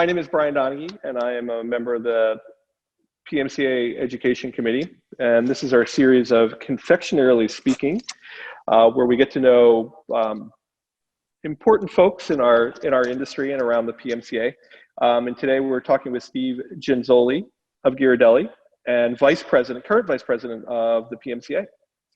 My name is Brian Donaghy, and I am a member of the PMCA Education Committee. And this is our series of Confectionarily Speaking, where we get to know important folks in our industry and around the PMCA. And today we're talking with Steve Genzoli of Ghirardelli and current Vice President of the PMCA.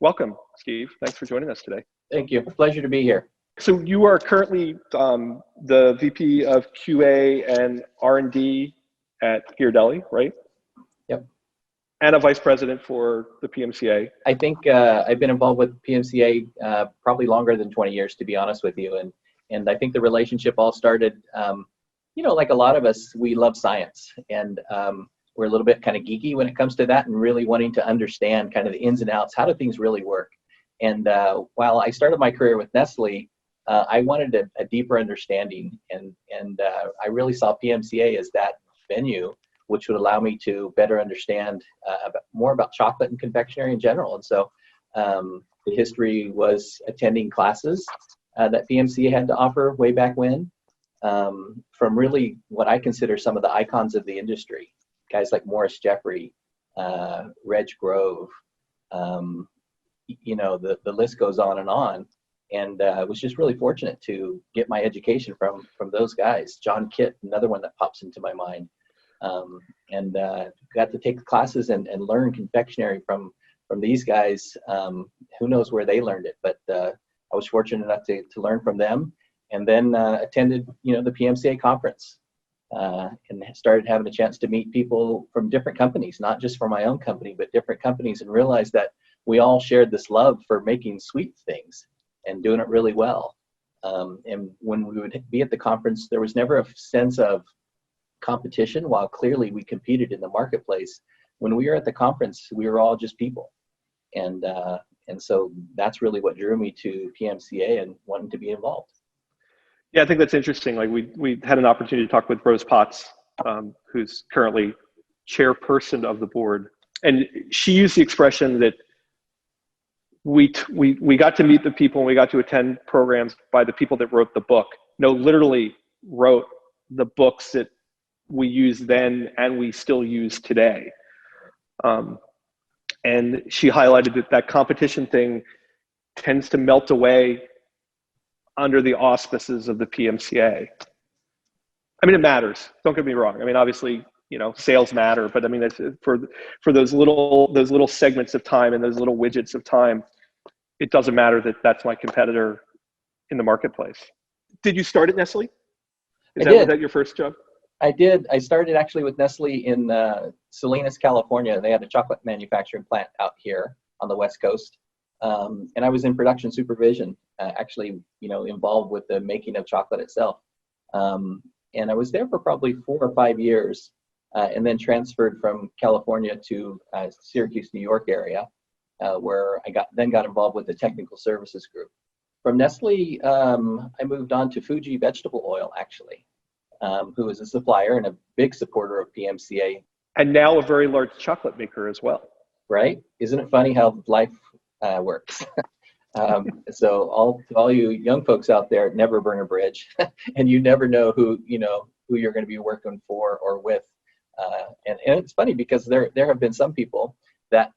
Welcome, Steve. Thanks for joining us today. Thank you. Pleasure to be here. So you are currently the VP of QA and R&D at Ghirardelli, right? Yep. And a Vice President for the PMCA. I think I've been involved with PMCA probably longer than 20 years, to be honest with you. And I think the relationship all started, like a lot of us, we love science. And we're a little bit kind of geeky when it comes to that and really wanting to understand kind of the ins and outs. How do things really work? And while I started my career with Nestle, I wanted a deeper understanding, and I really saw PMCA as that venue, which would allow me to better understand more about chocolate and confectionery in general. And so the history was attending classes that PMCA had to offer way back when, from really what I consider some of the icons of the industry, guys like Morris Jeffrey, Reg Grove, the list goes on and on. And I was just really fortunate to get my education from those guys. John Kitt, another one that pops into my mind. And got to take classes and learn confectionery from these guys. Who knows where they learned it, but I was fortunate enough to learn from them, and then attended the PMCA conference and started having a chance to meet people from different companies, not just for my own company, but different companies, and realized that we all shared this love for making sweet things and doing it really well. And when we would be at the conference, there was never a sense of competition, while clearly we competed in the marketplace. When we were at the conference, we were all just people. And so that's really what drew me to PMCA and wanting to be involved. Yeah, I think that's interesting. Like we had an opportunity to talk with Rose Potts, who's currently chairperson of the board. And she used the expression that we got to meet the people and we got to attend programs by the people that wrote the book. No, literally wrote the books that we used then and we still use today. And she highlighted that competition thing tends to melt away under the auspices of the PMCA. I mean, it matters. Don't get me wrong. I mean, obviously, sales matter, but I mean, it's for those little segments of time and those little widgets of time, it doesn't matter that that's my competitor in the marketplace. Did you start at Nestle? Was that your first job? I did. I started actually with Nestle in Salinas, California. They had a chocolate manufacturing plant out here on the West Coast. And I was in production supervision, actually, involved with the making of chocolate itself. And I was there for probably 4 or 5 years, and then transferred from California to Syracuse, New York area, where I got involved with the technical services group. From Nestle, I moved on to Fuji vegetable oil, actually. Who is a supplier and a big supporter of PMCA. And now a very large chocolate maker as well. Right? Isn't it funny how life works? So all you young folks out there, never burn a bridge. And you never know who you're going to be working for or with. And it's funny because there have been some people that,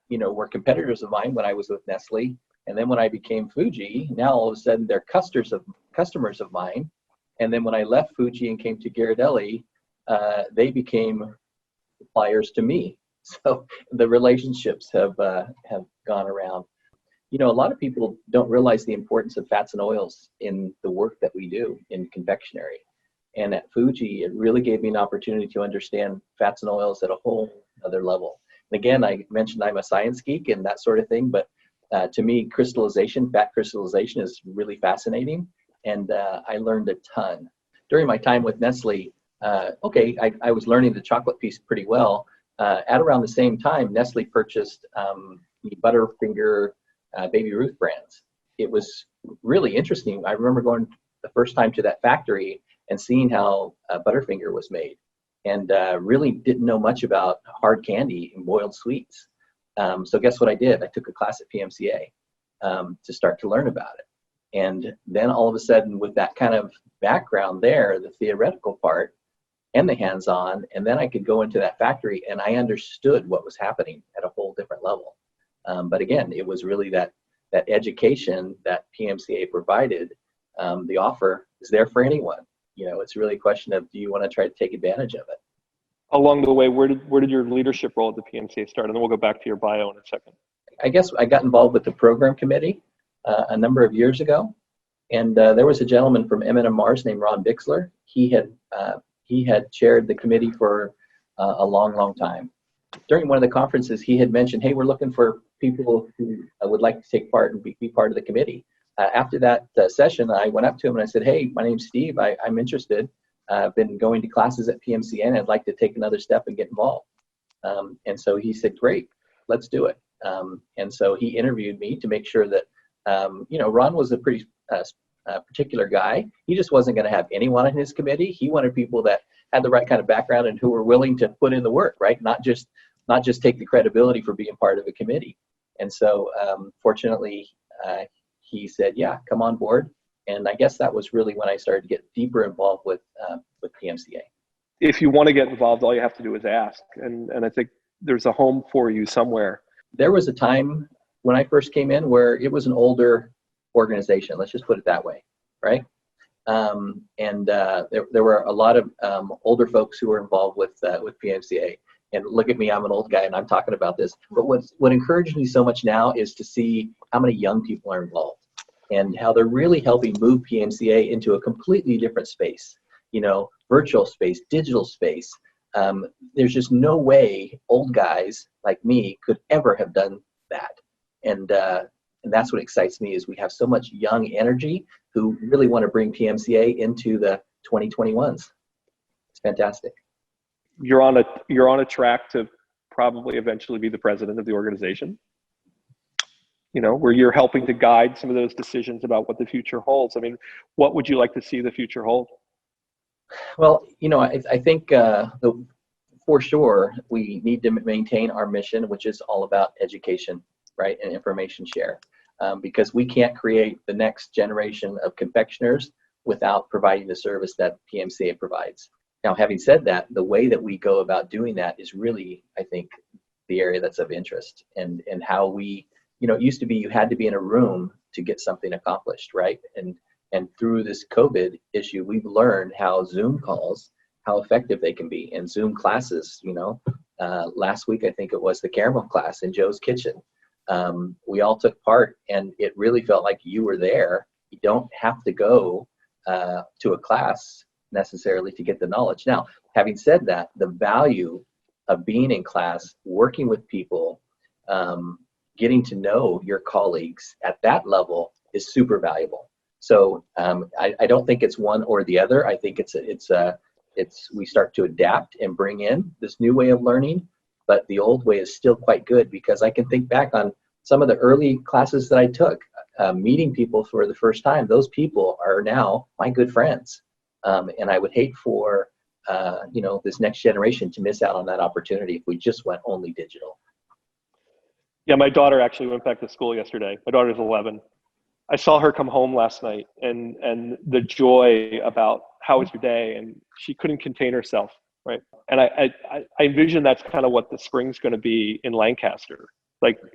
were competitors of mine when I was with Nestle. And then when I became Fuji, now all of a sudden they're customers of mine. And then when I left Fuji and came to Ghirardelli, they became suppliers to me. So the relationships have gone around. A lot of people don't realize the importance of fats and oils in the work that we do in confectionery. And at Fuji, it really gave me an opportunity to understand fats and oils at a whole other level. And again, I mentioned I'm a science geek and that sort of thing, but to me, fat crystallization is really fascinating. And I learned a ton. During my time with Nestle, I was learning the chocolate piece pretty well. At around the same time, Nestle purchased the Butterfinger Baby Ruth brands. It was really interesting. I remember going the first time to that factory and seeing how Butterfinger was made, and really didn't know much about hard candy and boiled sweets. So guess what I did? I took a class at PMCA to start to learn about it. And then all of a sudden, with that kind of background there, the theoretical part and the hands-on, and then I could go into that factory and I understood what was happening at a whole different level. But again, it was really that education that PMCA provided. The offer is there for anyone. It's really a question of, do you want to try to take advantage of it? Along the way, where did your leadership role at the PMCA start? And then we'll go back to your bio in a second. I guess I got involved with the program committee a number of years ago. And there was a gentleman from M&M Mars named Ron Bixler. He had chaired the committee for a long, long time. During one of the conferences, he had mentioned, hey, we're looking for people who would like to take part and be part of the committee. After that session, I went up to him and I said, hey, my name's Steve. I'm interested. I've been going to classes at PMCA and I'd like to take another step and get involved. And so he said, great, let's do it. And so he interviewed me to make sure that, Ron was a pretty particular guy. He just wasn't going to have anyone in his committee. He wanted people that had the right kind of background and who were willing to put in the work, right? Not just take the credibility for being part of a committee. And so fortunately, he said, yeah, come on board. And I guess that was really when I started to get deeper involved with PMCA. If you want to get involved, all you have to do is ask. And I think there's a home for you somewhere. There was a time when I first came in where it was an older organization. Let's just put it that way, right? There were a lot of older folks who were involved with PMCA. And look at me, I'm an old guy and I'm talking about this. But what encouraged me so much now is to see how many young people are involved and how they're really helping move PMCA into a completely different space, virtual space, digital space. There's just no way old guys like me could ever have done that. And that's what excites me, is we have so much young energy who really want to bring PMCA into the 2021s. It's fantastic. You're on a track to probably eventually be the president of the organization, where you're helping to guide some of those decisions about what the future holds. I mean, what would you like to see the future hold? Well, I think for sure we need to maintain our mission, which is all about education, right, and information share, because we can't create the next generation of confectioners without providing the service that PMCA provides. Now, having said that, the way that we go about doing that is really, I think, the area that's of interest, and how we, it used to be you had to be in a room to get something accomplished, right? And through this COVID issue, we've learned how Zoom calls, how effective they can be, and Zoom classes. Last week I think it was the caramel class in Joe's kitchen. We all took part, and it really felt like you were there. You don't have to go to a class necessarily to get the knowledge. Now, having said that, the value of being in class, working with people, getting to know your colleagues at that level is super valuable. So I don't think it's one or the other. I think we start to adapt and bring in this new way of learning, but the old way is still quite good, because I can think back on some of the early classes that I took, meeting people for the first time. Those people are now my good friends. And I would hate for, this next generation to miss out on that opportunity if we just went only digital. Yeah, my daughter actually went back to school yesterday. My daughter's 11. I saw her come home last night, and the joy about how was your day, and she couldn't contain herself, right? And I envision that's kind of what the spring's going to be in Lancaster,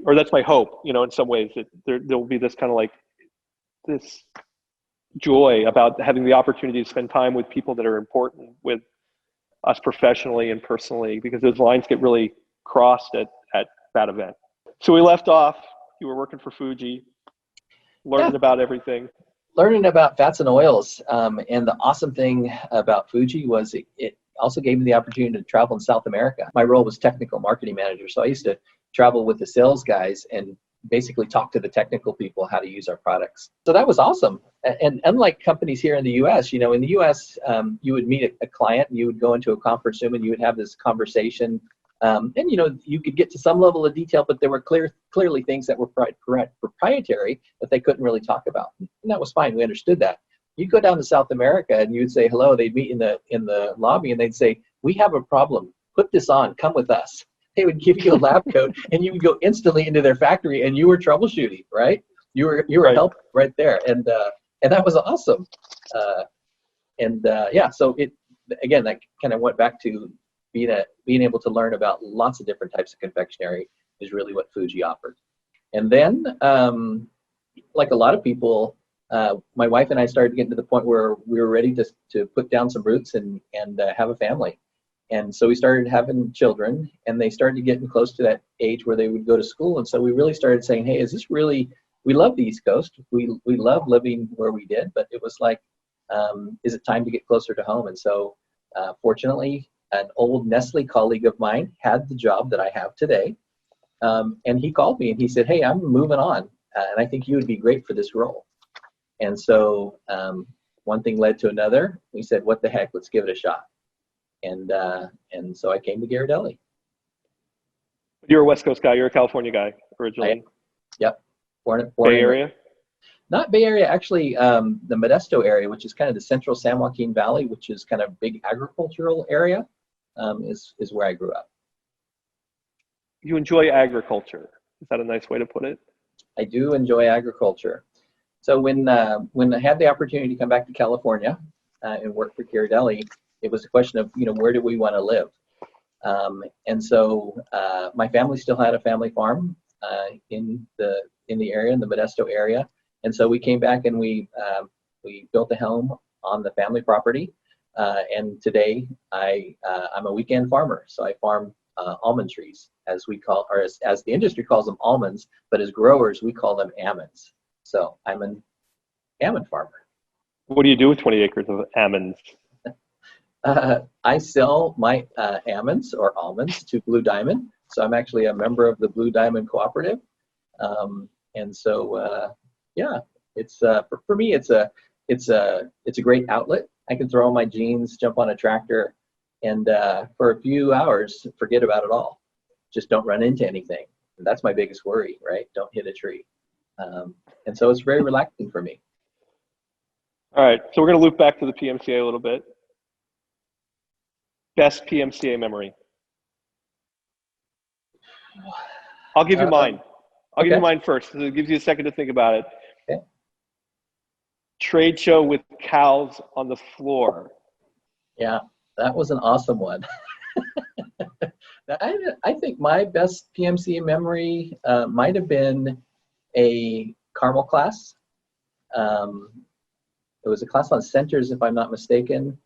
or that's my hope, in some ways, that there'll be this kind of this joy about having the opportunity to spend time with people that are important with us professionally and personally, because those lines get really crossed at that event. So we left off, you were working for Fuji, learning about everything. Learning about fats and oils. And the awesome thing about Fuji was it also gave me the opportunity to travel in South America. My role was technical marketing manager. So I used to travel with the sales guys and basically talk to the technical people how to use our products. So that was awesome. And unlike companies here in the US, in the US, you would meet a client, and you would go into a conference room and you would have this conversation. And you could get to some level of detail, but there were clearly things that were proprietary that they couldn't really talk about. And that was fine. We understood that. You'd go down to South America and you'd say hello. They'd meet in the lobby and they'd say, "We have a problem. Put this on. Come with us." They would give you a lab coat and you would go instantly into their factory and you were troubleshooting, right? you were Right. helping right there, and that was awesome. Yeah, so it again, that kind of went back to being able to learn about lots of different types of confectionery is really what Fuji offered. And then, like a lot of people, my wife and I started getting to the point where we were ready to put down some roots and have a family. And so we started having children, and they started getting close to that age where they would go to school. And so we really started saying, hey, is this really, we love the East Coast. We love living where we did, but it was like, is it time to get closer to home? And so fortunately, an old Nestle colleague of mine had the job that I have today. And he called me and he said, hey, I'm moving on. And I think you would be great for this role. And so one thing led to another. We said, what the heck, let's give it a shot. And so I came to Ghirardelli. You're a West Coast guy. You're a California guy originally. Yep. Born Bay Area? Not Bay Area, actually, the Modesto area, which is kind of the central San Joaquin Valley, which is kind of big agricultural area, is where I grew up. You enjoy agriculture. Is that a nice way to put it? I do enjoy agriculture. So when I had the opportunity to come back to California and work for Ghirardelli, it was a question of, where do we want to live? And so my family still had a family farm in the area, in the Modesto area. And so we came back and we built a home on the family property. And today I'm a weekend farmer. So I farm almond trees, as we call, or as the industry calls them, almonds, but as growers, we call them almonds. So I'm an almond farmer. What do you do with 20 acres of almonds? I sell my almonds or almonds to Blue Diamond. So I'm actually a member of the Blue Diamond Cooperative. And so, yeah, it's for me, it's a great outlet. I can throw on my jeans, jump on a tractor, and for a few hours, forget about it all. Just don't run into anything. And that's my biggest worry, right? Don't hit a tree. And so it's very relaxing for me. All right, so we're going to loop back to the PMCA a little bit. Best PMCA memory. I'll give you mine. I'll give you mine first. So it gives you a second to think about it. Okay. Trade show with cows on the floor. Yeah, that was an awesome one. I think my best PMCA memory might have been a caramel class. It was a class on centers, if I'm not mistaken.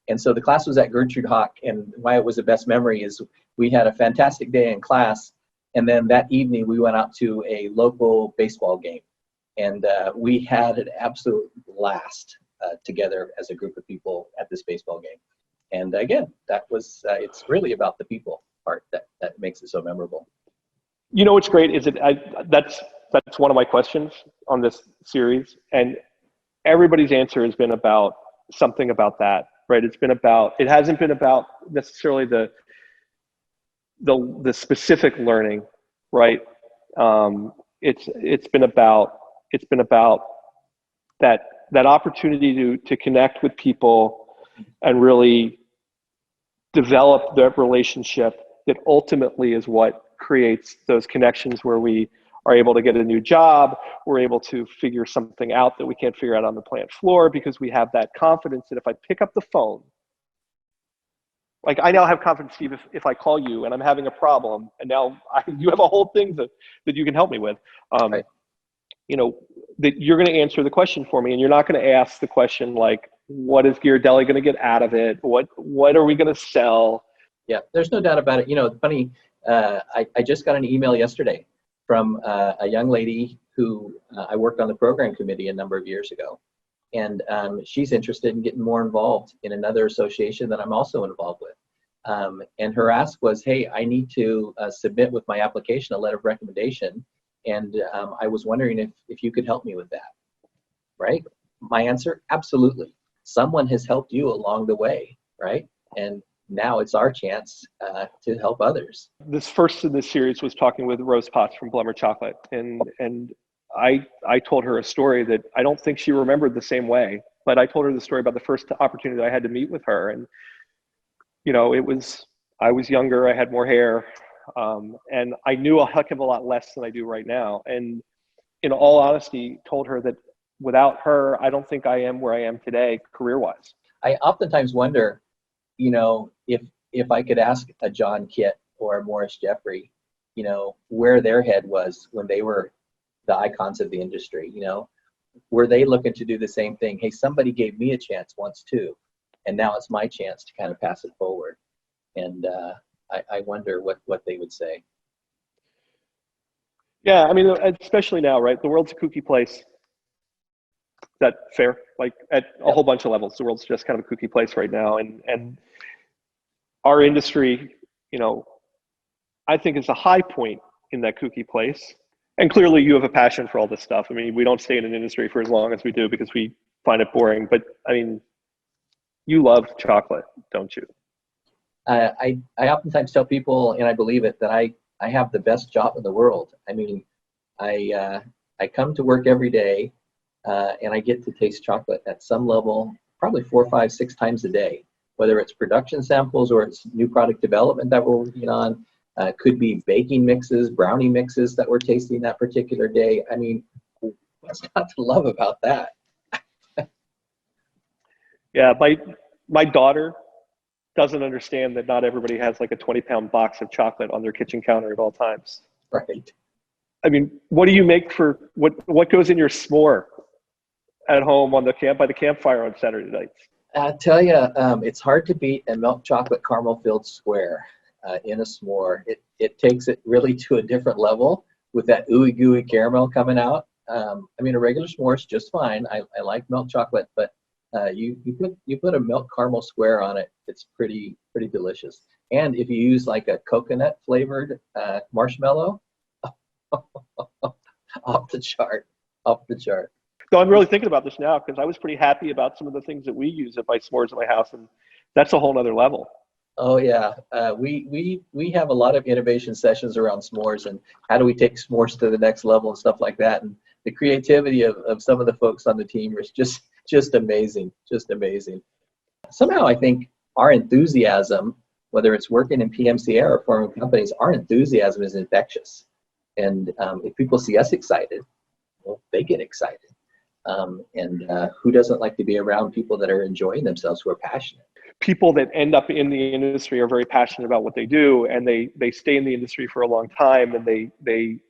And so the class was at Gertrude Hawk, and why it was the best memory is we had a fantastic day in class, and then that evening we went out to a local baseball game, and we had an absolute blast together as a group of people at this baseball game. And again, that was it's really about the people part that makes it so memorable. You know what's great is that's one of my questions on this series, and everybody's answer has been about something about that. Right, it hasn't been about necessarily the specific learning, right? It's been about that opportunity to connect with people and really develop that relationship that ultimately is what creates those connections where we are able to get a new job, we're able to figure something out that we can't figure out on the plant floor because we have that confidence that if I pick up the phone, like I now have confidence, Steve, if I call you and I'm having a problem and now you have a whole thing that you can help me with, Right. That you're going to answer the question for me, and you're not going to ask the question like, what is Ghirardelli going to get out of it? What are we going to sell? Yeah, there's no doubt about it. Funny, I just got an email yesterday from a young lady who I worked on the program committee a number of years ago. And she's interested in getting more involved in another association that I'm also involved with. And her ask was, hey, I need to submit with my application a letter of recommendation. And I was wondering if you could help me with that, right? My answer, absolutely. Someone has helped you along the way, right? And now it's our chance to help others. This first in this series was talking with Rose Potts from Blummer Chocolate, and I told her a story that I don't think she remembered the same way, but I told her the story about the first opportunity I had to meet with her, and I was younger, I had more hair, and I knew a heck of a lot less than I do right now. And in all honesty, told her that without her, I don't think I am where I am today, career-wise. I oftentimes wonder, if I could ask a John Kitt or a Morris Jeffrey, where their head was when they were the icons of the industry. Were they looking to do the same thing? Hey, somebody gave me a chance once too, and now it's my chance to kind of pass it forward. And I wonder what they would say. Yeah, I mean, especially now, right? The world's a kooky place. Is that fair? Like at a whole bunch of levels, the world's just kind of a kooky place right now. And our industry, I think is a high point in that kooky place. And clearly you have a passion for all this stuff. I mean, we don't stay in an industry for as long as we do because we find it boring. But I mean, you love chocolate, don't you? I oftentimes tell people, and I believe it, that I have the best job in the world. I mean, I come to work every day, and I get to taste chocolate at some level, probably 4, 5, 6 times a day, whether it's production samples or it's new product development that we're working on. Could be baking mixes, brownie mixes that we're tasting that particular day. I mean, what's not to love about that? Yeah, my daughter doesn't understand that not everybody has like a 20-pound box of chocolate on their kitchen counter at all times. Right. I mean, what do you make for what goes in your s'more at home on by the campfire on Saturday nights? I tell you, it's hard to beat a milk chocolate caramel filled square in a s'more. It takes it really to a different level with that ooey gooey caramel coming out. I mean, a regular s'more is just fine. I like milk chocolate, but you put a milk caramel square on it, it's pretty delicious. And if you use like a coconut flavored marshmallow, off the chart. So I'm really thinking about this now because I was pretty happy about some of the things that we use at my s'mores at my house, and that's a whole nother level. Oh yeah, we have a lot of innovation sessions around s'mores and how do we take s'mores to the next level and stuff like that. And the creativity of some of the folks on the team is just amazing, Somehow I think our enthusiasm, whether it's working in PMCA or forming companies, our enthusiasm is infectious. And if people see us excited, well, they get excited. And who doesn't like to be around people that are enjoying themselves, who are passionate? People that end up in the industry are very passionate about what they do, and they stay in the industry for a long time, and they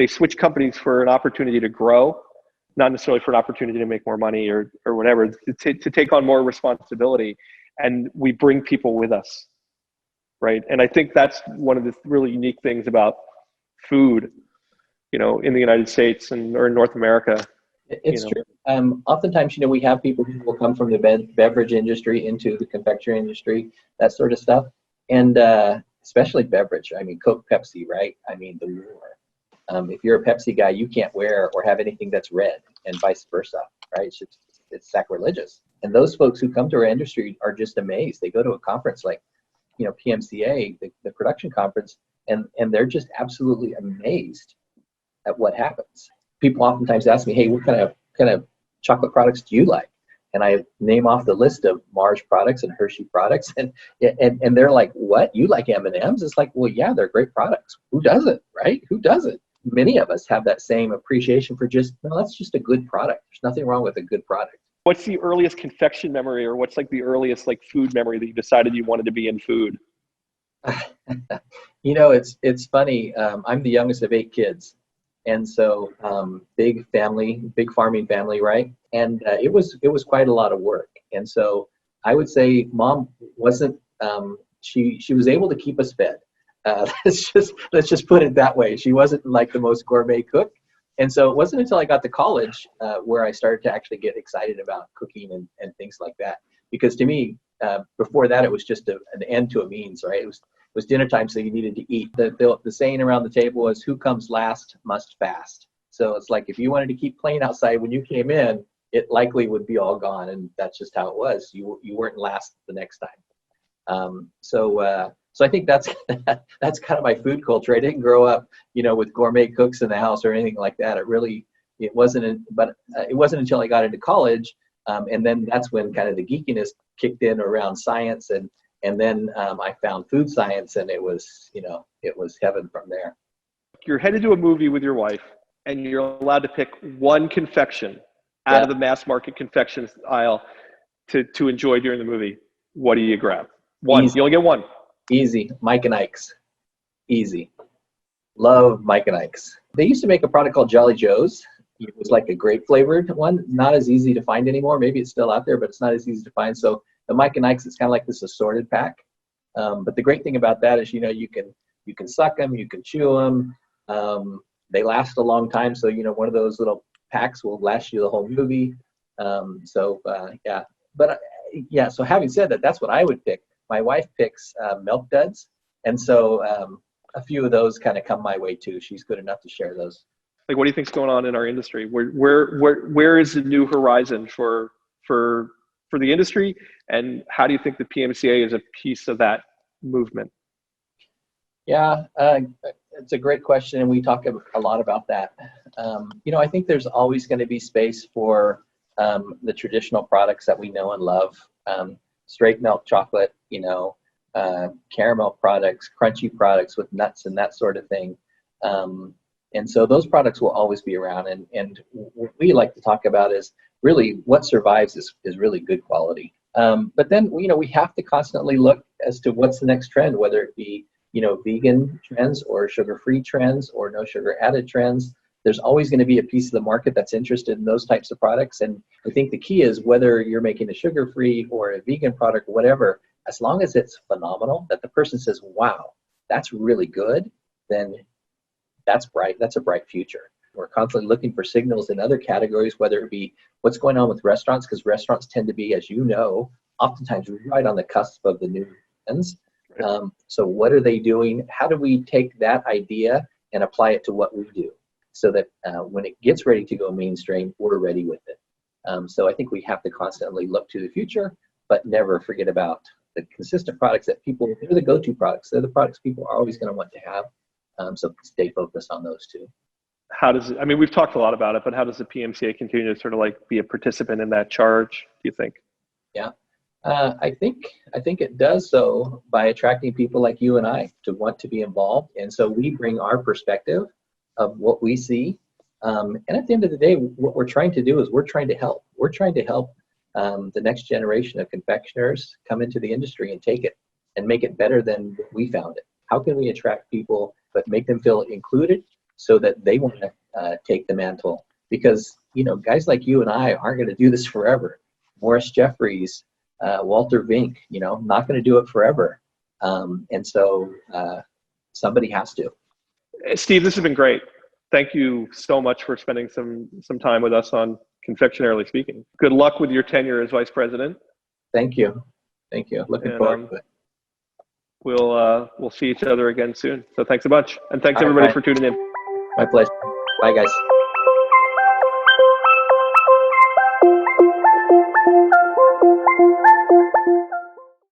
switch companies for an opportunity to grow, not necessarily for an opportunity to make more money or whatever, to take on more responsibility. And we bring people with us, right? And I think that's one of the really unique things about food, in the United States or in North America. It's true. Oftentimes, we have people who will come from the beverage industry into the confectionery industry, that sort of stuff. And especially beverage. I mean, Coke, Pepsi, right? I mean, the war. If you're a Pepsi guy, you can't wear or have anything that's red, and vice versa, right? It's sacrilegious. And those folks who come to our industry are just amazed. They go to a conference like, PMCA, the production conference, and they're just absolutely amazed at what happens. People oftentimes ask me, hey, what kind of chocolate products do you like? And I name off the list of Mars products and Hershey products, and they're like, what? You like M&Ms? It's like, well, yeah, they're great products. Who doesn't, right? Who doesn't? Many of us have that same appreciation for that's just a good product. There's nothing wrong with a good product. What's the earliest confection memory, or what's like the earliest like food memory that you decided you wanted to be in food? It's funny. I'm the youngest of 8 kids. And so big farming family, right? And it was quite a lot of work. And so I would say mom wasn't, she was able to keep us fed. Let's just put it that way. She wasn't like the most gourmet cook. And so it wasn't until I got to college where I started to actually get excited about cooking and things like that. Because to me, before that, it was just an end to a means, right? It was dinner time, so you needed to eat. The saying around the table was, who comes last must fast. So it's like if you wanted to keep playing outside when you came in, it likely would be all gone, and that's just how it was. You weren't last the next time. So I think that's kind of my food culture. I didn't grow up, with gourmet cooks in the house or anything like that. It wasn't until I got into college, and then that's when kind of the geekiness kicked in around science, and then I found food science, and it was heaven from there. You're headed to a movie with your wife. and you're allowed to pick one confection out of the mass market confections aisle to enjoy during the movie, what do you grab? One. Easy. You only get one. Easy. Mike and Ike's. Easy. Love Mike and Ike's. They used to make a product called Jolly Joe's. It was like a grape flavored one. Not as easy to find anymore. Maybe it's still out there, but it's not as easy to find. So the Mike and Ike's is kind of like this assorted pack. But the great thing about that is, you know, you can suck them, you can chew them. They last a long time. So, you know, one of those little packs will last you the whole movie. Yeah. But yeah, so having said that, that's what I would pick. My wife picks Milk Duds. And so a few of those kind of come my way too. She's good enough to share those. Like, what do you think's going on in our industry? Where is the new horizon for the industry, and how do you think the PMCA is a piece of that movement? Yeah, it's a great question, and we talk a lot about that. You know, I think there's always going to be space for the traditional products that we know and love. Straight milk chocolate, you know, caramel products, crunchy products with nuts and that sort of thing. And so those products will always be around. And what we like to talk about is really what survives is really good quality. But then, you know, we have to constantly look as to what's the next trend, whether it be, you know, vegan trends or sugar-free trends or no sugar added trends. There's always going to be a piece of the market that's interested in those types of products. And I think the key is whether you're making a sugar-free or a vegan product, whatever, as long as it's phenomenal, that the person says, wow, that's really good, then that's bright. That's a bright future. We're constantly looking for signals in other categories, whether it be what's going on with restaurants, because restaurants tend to be, as you know, oftentimes right on the cusp of the new trends. So what are they doing? How do we take that idea and apply it to what we do so that when it gets ready to go mainstream, we're ready with it? So I think we have to constantly look to the future, but never forget about the consistent products that people, they're the go-to products. They're the products people are always going to want to have. So stay focused on those two. How does it, I mean, we've talked a lot about it, but how does the PMCA continue to sort of like be a participant in that charge, do you think? Yeah, I think it does so by attracting people like you and I to want to be involved. And so we bring our perspective of what we see. And at the end of the day, what we're trying to do is we're trying to help. We're trying to help the next generation of confectioners come into the industry and take it and make it better than we found it. How can we attract people but make them feel included so that they want to take the mantle? Because, you know, guys like you and I aren't going to do this forever. Morris Jeffries, Walter Vink, you know, not going to do it forever. And so somebody has to. Steve, this has been great. Thank you so much for spending some time with us on Confectionarily Speaking. Good luck with your tenure as Vice President. Thank you. Thank you. Looking forward to it. We'll see each other again soon. So thanks a bunch. And thanks everybody for tuning in. My pleasure. Bye, guys.